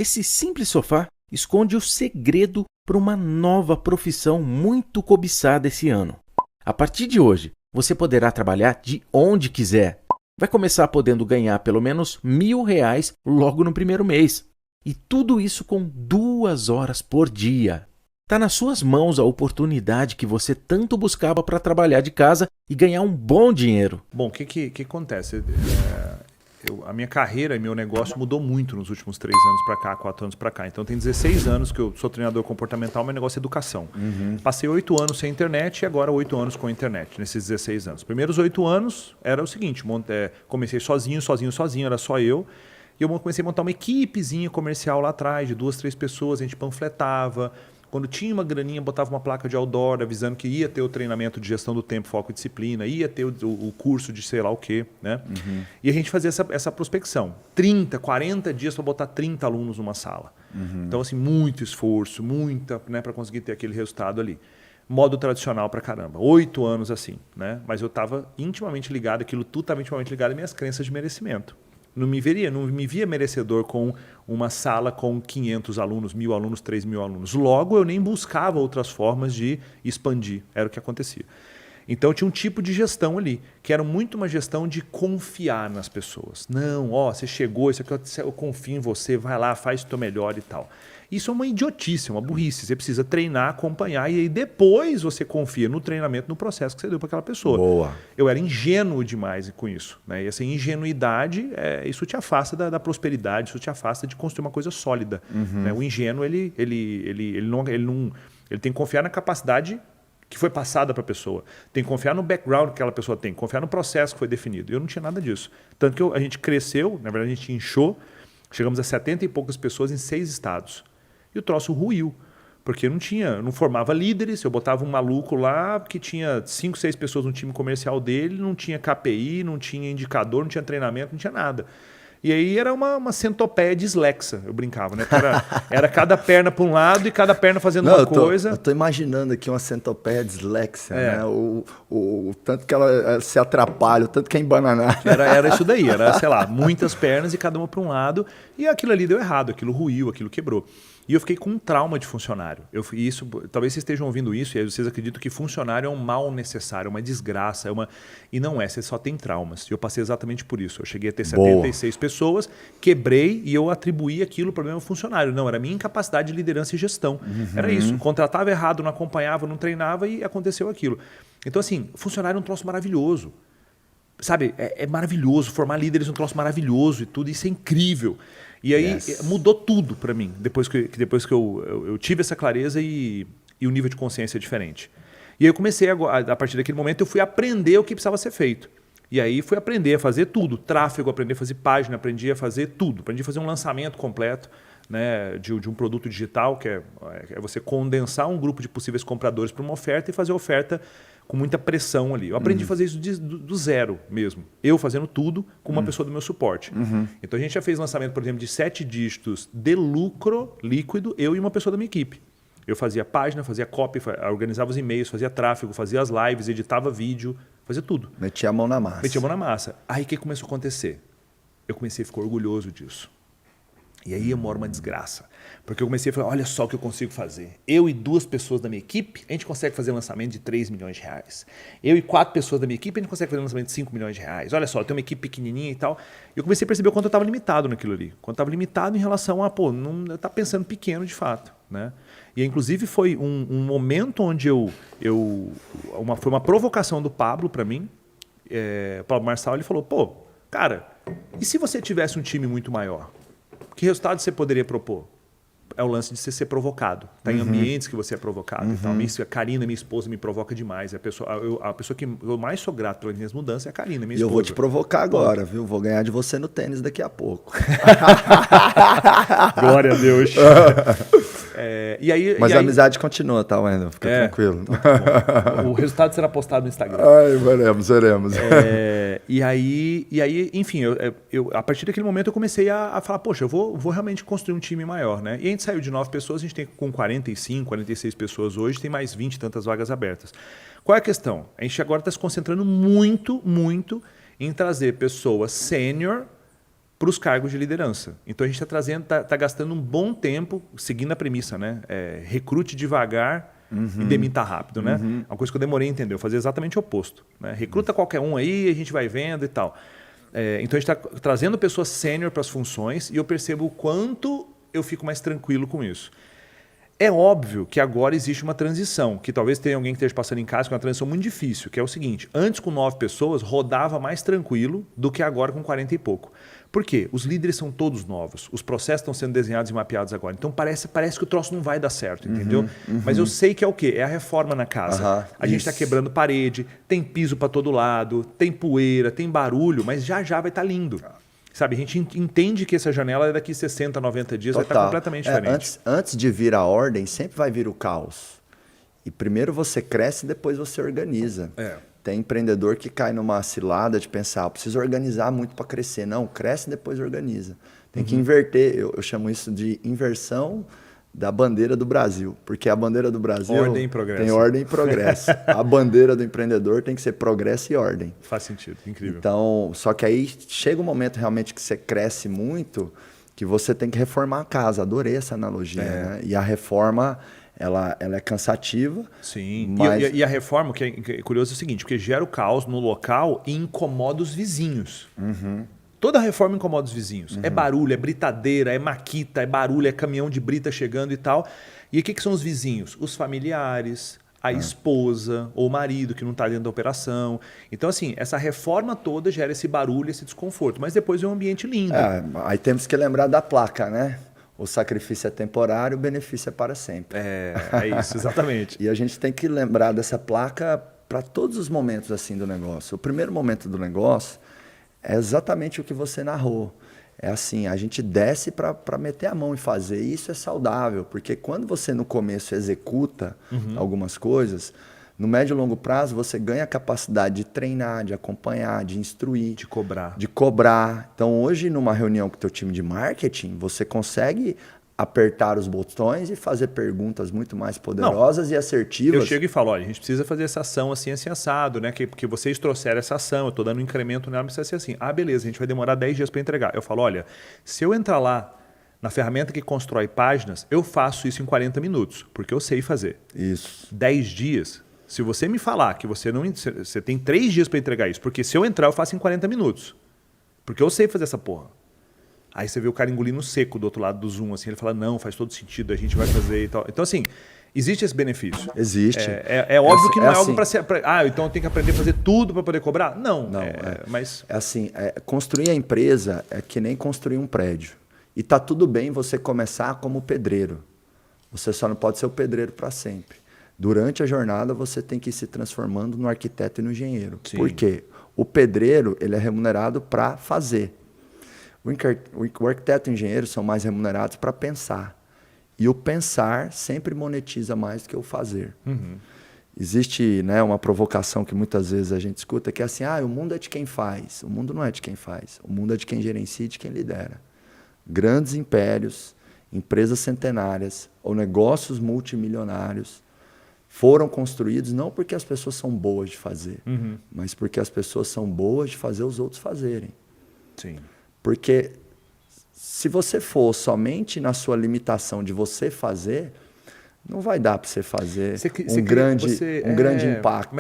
Esse simples sofá esconde o segredo para uma nova profissão muito cobiçada esse ano. A partir de hoje, você poderá trabalhar de onde quiser. Vai começar podendo ganhar pelo menos R$ 1.000 logo no primeiro mês. E tudo isso com 2 horas por dia. Está nas suas mãos a oportunidade que você tanto buscava para trabalhar de casa e ganhar um bom dinheiro. Bom, o que acontece? A minha carreira e meu negócio mudou muito nos últimos 3 anos para cá, 4 anos para cá. Então tem 16 anos que eu sou treinador comportamental, meu negócio é educação. Passei 8 anos sem internet e agora 8 anos com a internet, nesses 16 anos. Primeiros 8 anos era o seguinte, comecei sozinho, era só eu. E eu comecei a montar uma equipezinha comercial lá atrás, de 2, 3 pessoas, a gente panfletava. Quando tinha uma graninha, botava uma placa de outdoor avisando que ia ter o treinamento de gestão do tempo, foco e disciplina, ia ter o curso de sei lá o quê, né? E a gente fazia essa prospecção. 30, 40 dias para botar 30 alunos numa sala. Então, assim, muito esforço, muita, né, para conseguir ter aquele resultado ali. Modo tradicional pra caramba. 8 anos assim, né? Mas eu estava intimamente ligado, aquilo tudo estava intimamente ligado às minhas crenças de merecimento. Não me via merecedor com uma sala com 500 alunos, 1.000 alunos, 3.000 alunos. Logo, eu nem buscava outras formas de expandir. Era o que acontecia. Então, tinha um tipo de gestão ali, que era muito uma gestão de confiar nas pessoas. Não, você chegou, isso aqui eu confio em você, vai lá, faz o teu melhor e tal. Isso é uma idiotice, uma burrice. Você precisa treinar, acompanhar e aí depois você confia no treinamento, no processo que você deu para aquela pessoa. Boa. Eu era ingênuo demais com isso, né? E essa ingenuidade, isso te afasta da prosperidade, isso te afasta de construir uma coisa sólida. Né? O ingênuo, ele tem que confiar na capacidade que foi passada para a pessoa. Tem que confiar no background que aquela pessoa tem, confiar no processo que foi definido. Eu não tinha nada disso. Tanto que a gente cresceu, na verdade a gente inchou, chegamos a 70 e poucas pessoas em 6 estados. E o troço ruiu, porque não formava líderes, eu botava um maluco lá que tinha 5, 6 pessoas no time comercial dele, não tinha KPI, não tinha indicador, não tinha treinamento, não tinha nada. E aí era uma centopeia dislexa, eu brincava, né? Era cada perna para um lado e cada perna fazendo uma coisa. Eu tô imaginando aqui uma centopeia dislexia, né? O tanto que ela se atrapalha, o tanto que é embananada. Era isso daí, era, sei lá, muitas pernas e cada uma para um lado. E aquilo ali deu errado, aquilo ruiu, aquilo quebrou. E eu fiquei com um trauma de funcionário. Talvez vocês estejam ouvindo isso e vocês acreditam que funcionário é um mal necessário, uma desgraça. E não é, você só tem traumas. E eu passei exatamente por isso. Eu cheguei a ter 76 pessoas, quebrei e eu atribuí aquilo para o meu funcionário. Não, era a minha incapacidade de liderança e gestão. Era isso. Contratava errado, não acompanhava, não treinava e aconteceu aquilo. Então, assim, funcionário é um troço maravilhoso. Sabe, é maravilhoso. Formar líderes é um troço maravilhoso e tudo. Isso é incrível. E aí mudou tudo para mim, depois que eu tive essa clareza e o nível de consciência é diferente. E aí eu comecei, a partir daquele momento, eu fui aprender o que precisava ser feito. E aí fui aprender a fazer tudo, tráfego, aprendi a fazer página, aprendi a fazer tudo. Aprendi a fazer um lançamento completo, né, de um produto digital, que é você condensar um grupo de possíveis compradores para uma oferta e fazer a oferta com muita pressão ali. Eu aprendi a fazer isso do zero mesmo. Eu fazendo tudo com uma pessoa do meu suporte. Então a gente já fez lançamento, por exemplo, de 7 dígitos de lucro líquido, eu e uma pessoa da minha equipe. Eu fazia página, fazia copy, organizava os e-mails, fazia tráfego, fazia as lives, editava vídeo, fazia tudo. Metia a mão na massa. Metia a mão na massa. Aí o que começou a acontecer? Eu comecei a ficar orgulhoso disso. E aí eu moro uma desgraça. Porque eu comecei a falar, olha só o que eu consigo fazer. Eu e 2 pessoas da minha equipe, a gente consegue fazer lançamento de 3 milhões de reais. Eu e 4 pessoas da minha equipe, a gente consegue fazer lançamento de 5 milhões de reais. Olha só, eu tenho uma equipe pequenininha e tal. E eu comecei a perceber o quanto eu estava limitado naquilo ali. Quanto eu estava limitado em relação a, eu estava pensando pequeno de fato. Né? E inclusive foi um momento onde foi uma provocação do Pablo para mim. O Pablo Marçal, ele falou, cara, e se você tivesse um time muito maior? Que resultado você poderia propor? É o lance de você ser provocado. Tá em ambientes que você é provocado. Então, a Karina, minha esposa, me provoca demais. A pessoa que eu mais sou grato pelas minhas mudanças é a Karina, minha esposa. E eu vou te provocar agora, viu? Vou ganhar de você no tênis daqui a pouco. Glória a Deus. Mas a amizade continua, tá, Wendel? Fica tranquilo. O resultado será postado no Instagram. Ai, veremos. E aí, enfim, a partir daquele momento eu comecei a falar, poxa, eu vou realmente construir um time maior, né? E a gente saiu de 9 pessoas, a gente tem com 45, 46 pessoas hoje, tem mais 20 e tantas vagas abertas. Qual é a questão? A gente agora está se concentrando muito em trazer pessoas sênior para os cargos de liderança. Então a gente está gastando um bom tempo seguindo a premissa, né? Recrute devagar e demita rápido, né? Uma coisa que eu demorei a entender, eu fazia exatamente o oposto, né? Recruta qualquer um aí, a gente vai vendo e tal. Então a gente está trazendo pessoas sênior para as funções e eu percebo o quanto eu fico mais tranquilo com isso. É óbvio que agora existe uma transição, que talvez tenha alguém que esteja passando em casa com uma transição muito difícil, que é o seguinte, antes com 9 pessoas rodava mais tranquilo do que agora com 40 e pouco. Por quê? Os líderes são todos novos, os processos estão sendo desenhados e mapeados agora, então parece que o troço não vai dar certo, entendeu? Mas eu sei que é o quê? É a reforma na casa. A gente está quebrando parede, tem piso para todo lado, tem poeira, tem barulho, mas já vai estar lindo. Sabe, a gente entende que essa janela daqui 60, 90 dias vai estar completamente diferente. Antes de vir a ordem, sempre vai vir o caos. E primeiro você cresce e depois você organiza. Tem empreendedor que cai numa cilada de pensar, preciso organizar muito para crescer. Não, cresce e depois organiza. Tem que inverter, eu chamo isso de inversão da bandeira do Brasil. Porque a bandeira do Brasil ordem e progresso. Tem ordem e progresso. A bandeira do empreendedor tem que ser progresso e ordem. Faz sentido, incrível. Então, só que aí chega um momento realmente que você cresce muito, que você tem que reformar a casa. Adorei essa analogia, né? E a reforma, ela é cansativa. Sim, mas... e a reforma, o que é curioso é o seguinte, porque gera o caos no local e incomoda os vizinhos. Toda reforma incomoda os vizinhos. É barulho, é britadeira, é maquita, é barulho, é caminhão de brita chegando e tal. E o que são os vizinhos? Os familiares, a esposa ou o marido que não está dentro da operação. Então, assim, essa reforma toda gera esse barulho, esse desconforto. Mas depois é um ambiente lindo. Aí temos que lembrar da placa, né? O sacrifício é temporário, o benefício é para sempre. É isso, exatamente. E a gente tem que lembrar dessa placa para todos os momentos assim do negócio. O primeiro momento do negócio é exatamente o que você narrou. É assim, a gente desce para meter a mão e fazer. E isso é saudável, porque quando você no começo executa algumas coisas, no médio e longo prazo você ganha a capacidade de treinar, de acompanhar, de instruir. De cobrar. Então hoje numa reunião com o teu time de marketing, você consegue apertar os botões e fazer perguntas muito mais poderosas e assertivas. Eu chego e falo, olha, a gente precisa fazer essa ação assim assado, né? Porque vocês trouxeram essa ação, eu estou dando um incremento nela, precisa ser assim. Ah, beleza, a gente vai demorar 10 dias para entregar. Eu falo, olha, se eu entrar lá na ferramenta que constrói páginas, eu faço isso em 40 minutos, porque eu sei fazer. Isso. 10 dias, se você me falar que você tem 3 dias para entregar isso, porque se eu entrar eu faço em 40 minutos, porque eu sei fazer essa porra. Aí você vê o cara engolindo seco do outro lado do Zoom, assim, ele fala, não, faz todo sentido, a gente vai fazer e tal. Então, assim, existe esse benefício. Existe. É óbvio que não é algo para ser... então eu tenho que aprender a fazer tudo para poder cobrar? Não. Mas... É assim, construir a empresa é que nem construir um prédio. E tá tudo bem você começar como pedreiro. Você só não pode ser o pedreiro para sempre. Durante a jornada, você tem que ir se transformando no arquiteto e no engenheiro. Sim. Por quê? O pedreiro, ele é remunerado para fazer. O arquiteto e o engenheiro são mais remunerados para pensar. E o pensar sempre monetiza mais do que o fazer. Existe, né, uma provocação que muitas vezes a gente escuta, que é assim, o mundo é de quem faz. O mundo não é de quem faz. O mundo é de quem gerencia e de quem lidera. Grandes impérios, empresas centenárias ou negócios multimilionários foram construídos não porque as pessoas são boas de fazer, mas porque as pessoas são boas de fazer os outros fazerem. Sim. Porque se você for somente na sua limitação de você fazer, não vai dar para você fazer um grande impacto.